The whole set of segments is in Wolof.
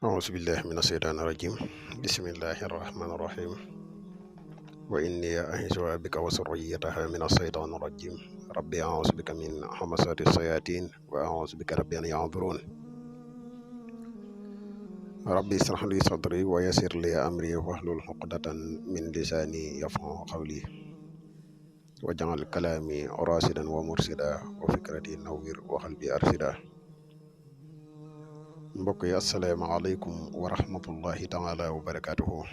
أعوذ بالله من الشيطان الرجيم بسم الله الرحمن الرحيم وإني أعيذها بك وذريتها من الشيطان الرجيم ربي أعوذ بك من همزات الشياطين وأعوذ بك ربي أن يحضرون ربي اشرح لي صدري ويسر لي أمري واحلل عقدة من لساني يفقهوا قولي واجعل كلامي راشدا ومرشدا وفكرتي نوّر وقلبي أرشدا. mbokk yi asalaamaaleykum wa rahmatullahi taala wa barakaatuhu.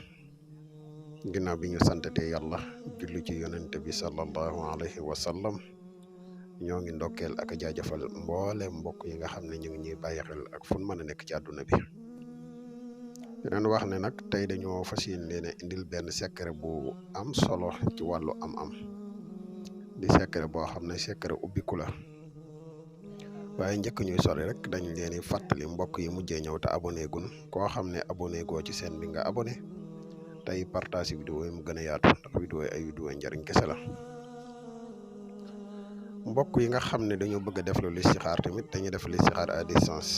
ginnaaw bi ñu santatee yàlla julli ci yonente bi sallallahu alayhi wa sallam ñoo ngi ndokkeel ak jaajëfal mboole mbokk yi nga xam ne ñu ngi ñuy bàyyi xel ak fun mën a nekk ci àdduna bi. dinañ wax ne nag tey dañoo fas yéene indil benn secret bu am solo ci wàllu am-am di secret boo xam ne secret ubbiku la. waaye njëkk ñuy sori rek dañ leen di fàttali mbokk yi mujjee ñëw te abonné gun koo xam ne abonné goo ci seen bi nga abonné tey partage vidéo yi mu gën a yaatu ndax vidéo yi ay vidéo njariñ kese la. mbokk yi nga xam ne dañoo bëgg a def lu listixaar tamit dañuy def listixaar à distance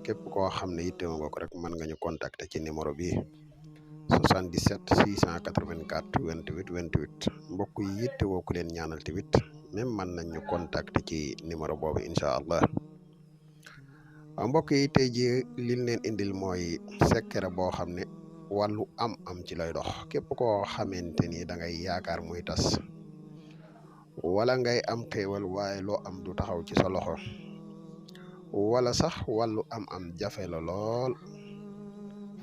képp koo xam ne yittewoo nga ko rek mën nga ñu contacter ci numéro bi 77 684 28 28 mbokk yi yittewoo ku leen ñaanal tamit même mën nañ ñu contacter ci numéro boobu incha allah. mbokk yi tey jii liñ leen indil mooy secret boo xam ne wàllu am-am ci lay dox képp koo xamante ni da ngay yaakaar muy tas wala ngay am xéewal waaye loo am du taxaw ci sa loxo wala sax wàllu am-am jafe la lool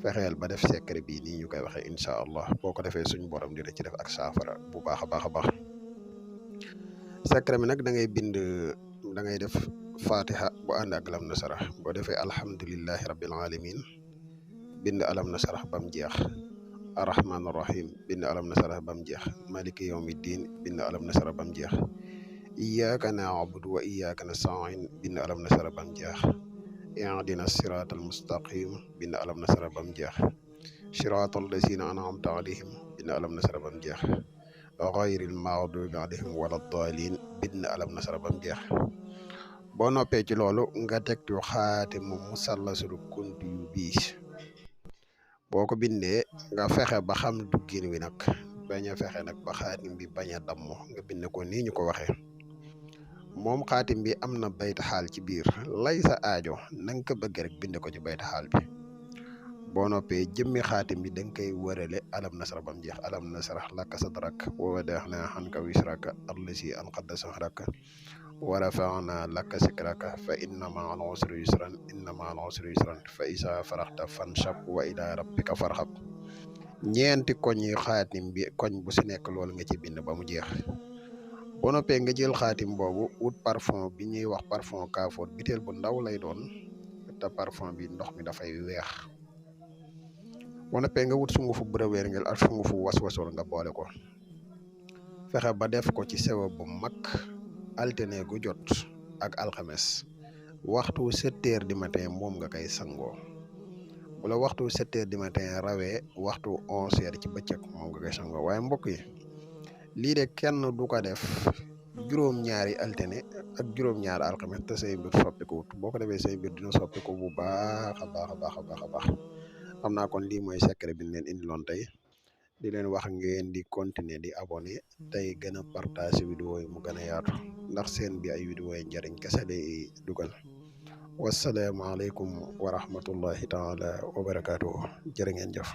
fexeel ba def secret bii nii ñu koy waxee incha allah boo ko defee suñ borom dina ci def ak saafara bu baax a baax a baax. secret bi nag da ngay bind da ngay def fatiha bu ànd ak alam nasara boo defee alhamdulillahi rabbil alamin bind alam nasara bam jeex arrahman arrahim bind alam nasara bam jeex maliki yawmiddin bind alam nasara bam jeex iyyaka na'budu wa iyyaka nasta'in bind alam nasara bam jeex ihdina siratal mustaqim bind alam nasara bam jeex siratal lazina an'amta alayhim bind alam nasara bam jeex ghayril maghdubi alayhim wala daalin bind alam nasara bam jeex. boo noppee ci loolu nga teg ci xaatimu musallasul kunti yu biis boo ko bindee nga fexe ba xam duggin wi nag bañ a fexe nag ba xaatim bi bañ a damm nga bind ko nii ñu ko waxee. moom xaatim bi am na bayta xaal ci biir lay sa aajo na nga ko bëgg rek bind ko ci bayta xaal bi. boo noppee jëmmi xaatim bi da nga koy wërale alam nasara bam jeex alam nasara laka sadrak wa wada'na anka wisraka allazi anqadha zahraka wa rafa'na laka zikraka fa inna ma'al usri yusran inna ma'al usri yusran fa iza faraxta fanshab wa ila rabbika farxab. ñeenti koñ yi xaatim bi koñ bu si nekk loolu nga ci bind ba mu jeex. boo noppee nga jël xaatim boobu wut parfum bi ñuy wax parfum kaafoot biteel bu ndaw lay doon te parfum bi ndox mi dafay weex. boo noppee nga wut sungufu bërëweer ngel ak sungufu waswasol nga boole ko fexe ba def ko ci sewa bu mag altine gu jot ak alxames waxtu 7 heures du matin moom nga koy sangoo bu la waxtu 7 heures du matin rawee waxtu 11 heures ci bëccëg moom nga koy sangoo. waaye mbokk yi lii de kenn du ko def juróom-ñaari altine ak juróom-ñaari alxames te say mbir soppiku wut boo ko defee say mbir dina soppiku bu baax a baax a baax a baax a baax. xam naa kon lii mooy secret bi ñu leen indiloon tey di leen wax ngeen di continuer di abonné tey gën a partage vidéo yi mu gën a yaatu ndax seen bi ay vidéo yi njariñ kese lay dugal. wasalaamaaleykum wa rahmatullahi taala wa barakaatuhu jërë ngeen jëf.